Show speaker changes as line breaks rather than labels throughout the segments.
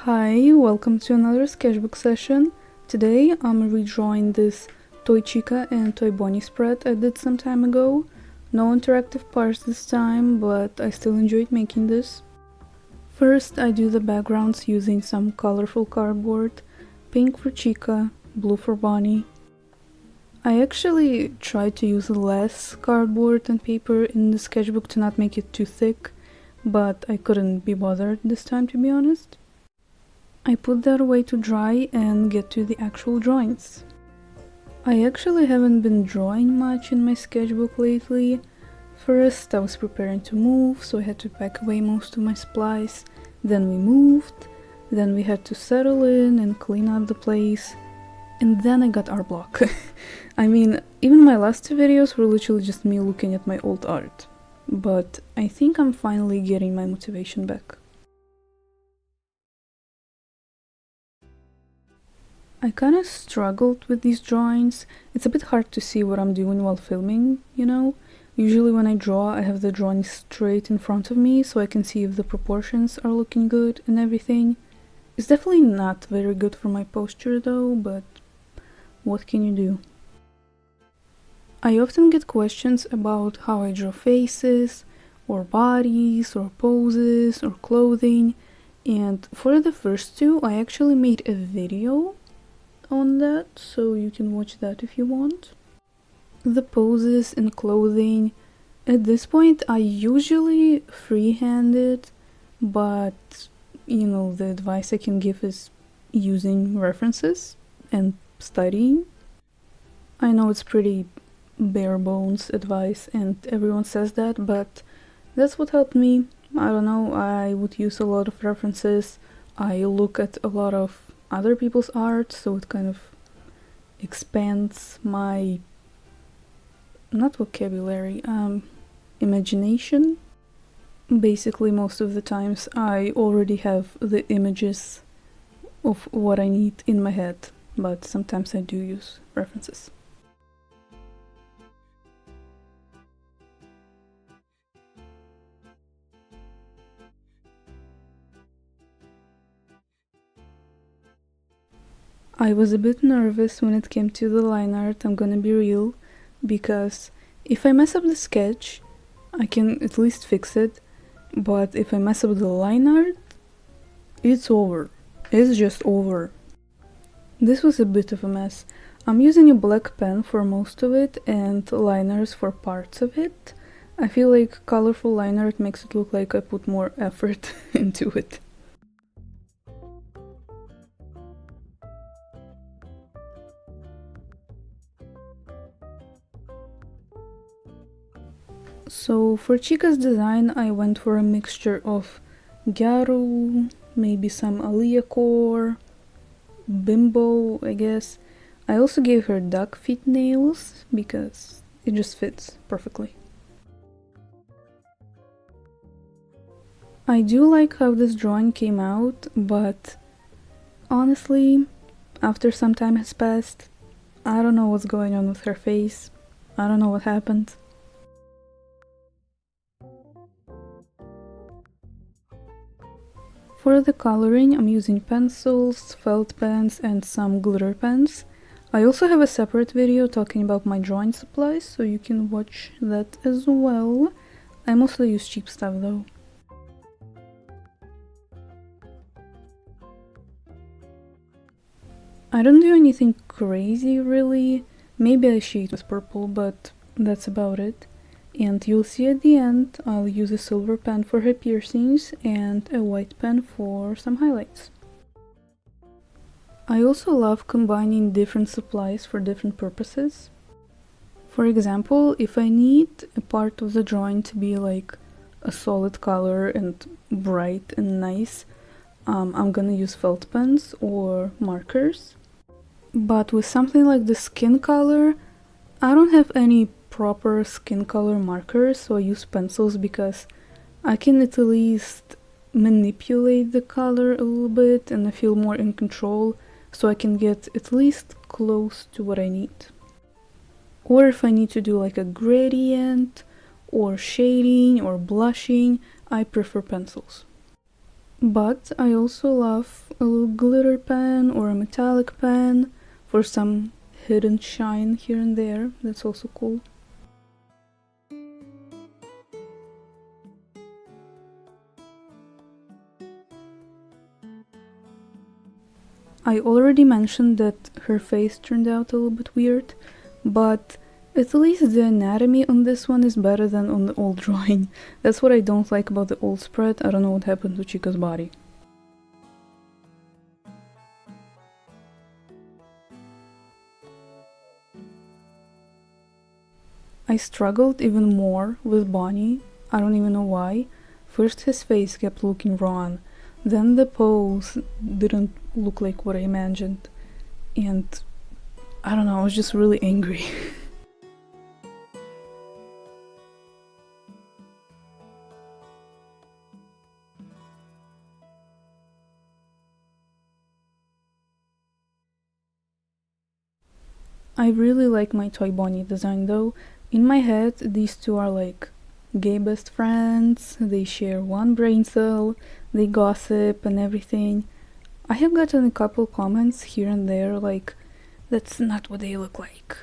Hi, welcome to another sketchbook session. Today I'm redrawing this Toy Chica and Toy Bonnie spread I did some time ago. No interactive parts this time, but I still enjoyed making this. First I do the backgrounds using some colorful cardboard, pink for Chica, blue for Bonnie. I actually tried to use less cardboard and paper in the sketchbook to not make it too thick, but I couldn't be bothered this time, to be honest. I put that away to dry and get to the actual drawings. I actually haven't been drawing much in my sketchbook lately. First I was preparing to move, so I had to pack away most of my supplies. Then we moved, then we had to settle in and clean up the place. And then I got artblock. I mean, even my last two videos were literally just me looking at my old art. But I think I'm finally getting my motivation back. I kinda struggled with these drawings. It's a bit hard to see what I'm doing while filming, you know? Usually when I draw, I have the drawing straight in front of me so I can see if the proportions are looking good and everything. It's definitely not very good for my posture though, but what can you do? I often get questions about how I draw faces, or bodies, or poses, or clothing, and for the first two I actually made a video on that, so you can watch that if you want. The poses and clothing, at this point I usually freehand it, but you know, the advice I can give is using references and studying. I know it's pretty bare bones advice and everyone says that, but that's what helped me. I don't know, I would use a lot of references. I look at a lot of other people's art, so it kind of expands my, not vocabulary, imagination. Basically most of the times I already have the images of what I need in my head, but sometimes I do use references. I was a bit nervous when it came to the line art, I'm gonna be real, because if I mess up the sketch, I can at least fix it, but if I mess up the line art, it's over. It's just over. This was a bit of a mess. I'm using a black pen for most of it and liners for parts of it. I feel like colorful line art makes it look like I put more effort into it. So for Chica's design I went for a mixture of Gyaru, maybe some Aliyah core, Bimbo I guess. I also gave her duck feet nails because it just fits perfectly. I do like how this drawing came out, but honestly, after some time has passed, I don't know what's going on with her face. I don't know what happened. For the coloring, I'm using pencils, felt pens, and some glitter pens. I also have a separate video talking about my drawing supplies, so you can watch that as well. I mostly use cheap stuff though. I don't do anything crazy really. Maybe I shade with purple, but that's about it. And you'll see at the end, I'll use a silver pen for her piercings and a white pen for some highlights. I also love combining different supplies for different purposes. For example, if I need a part of the drawing to be like a solid color and bright and nice, I'm gonna use felt pens or markers. But with something like the skin color, I don't have any proper skin color markers, so I use pencils because I can at least manipulate the color a little bit and I feel more in control, so I can get at least close to what I need. Or if I need to do like a gradient or shading or blushing, I prefer pencils. But I also love a little glitter pen or a metallic pen for some hidden shine here and there. That's also cool. I already mentioned that her face turned out a little bit weird, but at least the anatomy on this one is better than on the old drawing. That's what I don't like about the old spread. I don't know what happened to Chica's body. I struggled even more with Bonnie. I don't even know why. First his face kept looking wrong, then the pose didn't look like what I imagined, and I don't know, I was just really angry. I really like my Toy Bonnie design though. In my head, these two are like gay best friends, they share one brain cell, they gossip and everything. I have gotten a couple comments here and there like, that's not what they look like.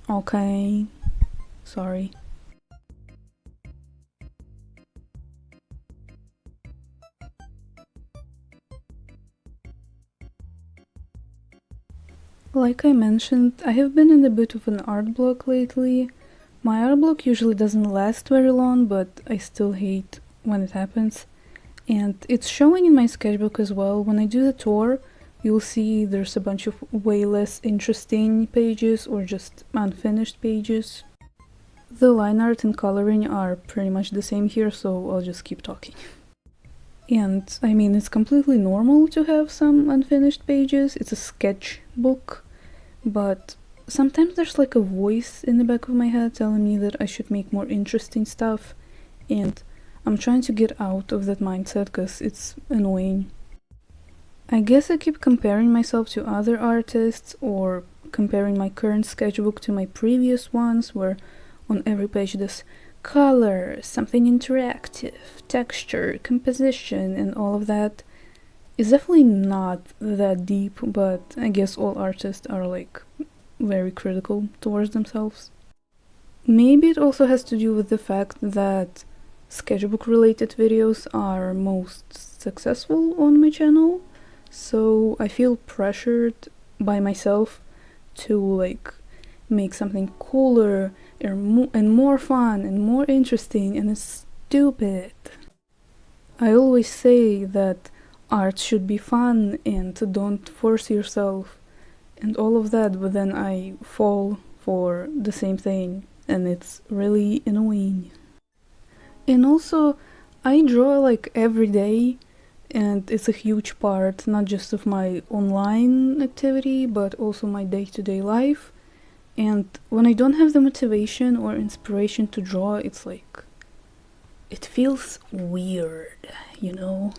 Okay, sorry. Like I mentioned, I have been in a bit of an art block lately. My art block usually doesn't last very long, but I still hate when it happens. And it's showing in my sketchbook as well. When I do the tour, you'll see there's a bunch of way less interesting pages or just unfinished pages. The line art and coloring are pretty much the same here, so I'll just keep talking. And I mean, it's completely normal to have some unfinished pages. It's a sketchbook, but sometimes there's like a voice in the back of my head telling me that I should make more interesting stuff, and I'm trying to get out of that mindset because it's annoying. I guess I keep comparing myself to other artists or comparing my current sketchbook to my previous ones, where on every page there's color, something interactive, texture, composition, and all of that. It's definitely not that deep, but I guess all artists are like very critical towards themselves. Maybe it also has to do with the fact that sketchbook related videos are most successful on my channel, so I feel pressured by myself to like make something cooler and more fun and more interesting, and it's stupid. I always say that art should be fun and don't force yourself and all of that, but then I fall for the same thing and it's really annoying. And also, I draw like every day, and it's a huge part not just of my online activity but also my day-to-day life. And when I don't have the motivation or inspiration to draw, it's like, it feels weird, you know?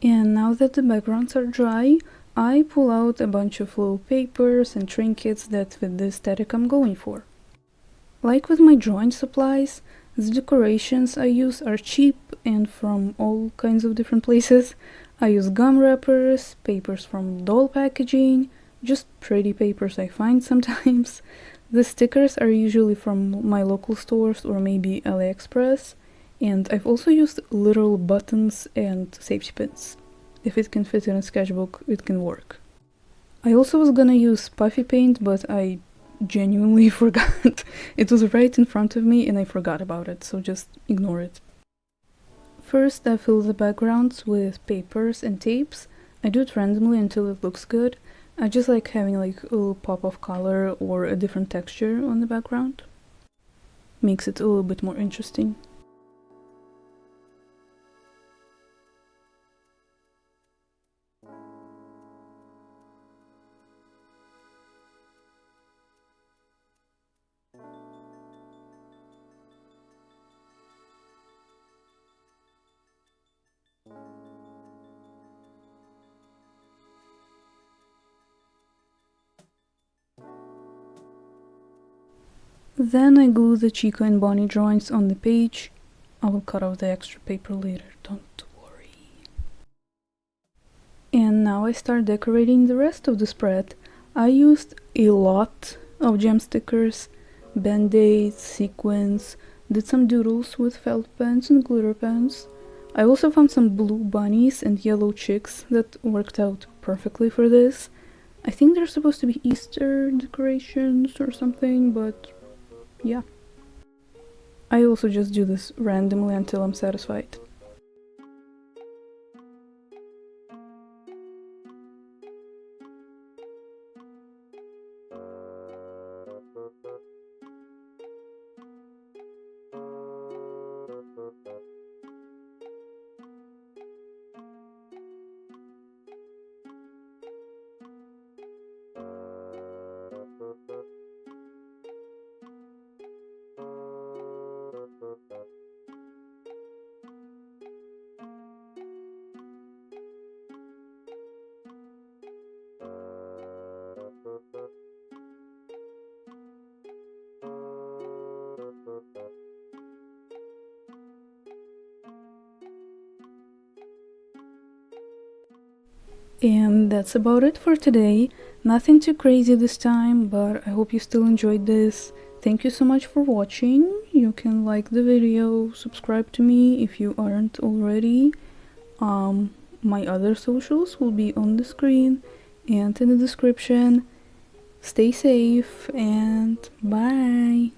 And now that the backgrounds are dry, I pull out a bunch of little papers and trinkets that fit the aesthetic I'm going for. Like with my drawing supplies, the decorations I use are cheap and from all kinds of different places. I use gum wrappers, papers from doll packaging, just pretty papers I find sometimes. The stickers are usually from my local stores or maybe AliExpress, and I've also used literal buttons and safety pins. If it can fit in a sketchbook, it can work. I also was gonna use puffy paint, but I genuinely forgot. It was right in front of me and I forgot about it, so just ignore it. First, I fill the backgrounds with papers and tapes. I do it randomly until it looks good. I just like having like a little pop of color or a different texture on the background. Makes it a little bit more interesting. Then I glue the Chica and Bonnie drawings on the page. I will cut off the extra paper later, don't worry. And now I start decorating the rest of the spread. I used a lot of gem stickers, band-aids, sequins, did some doodles with felt pens and glitter pens. I also found some blue bunnies and yellow chicks that worked out perfectly for this. I think they're supposed to be Easter decorations or something, but yeah. I also just do this randomly until I'm satisfied. And that's about it for today. Nothing too crazy this time, but I hope you still enjoyed this. Thank you so much for watching. You can like the video, subscribe to me if you aren't already. My other socials will be on the screen and in the description. Stay safe and bye!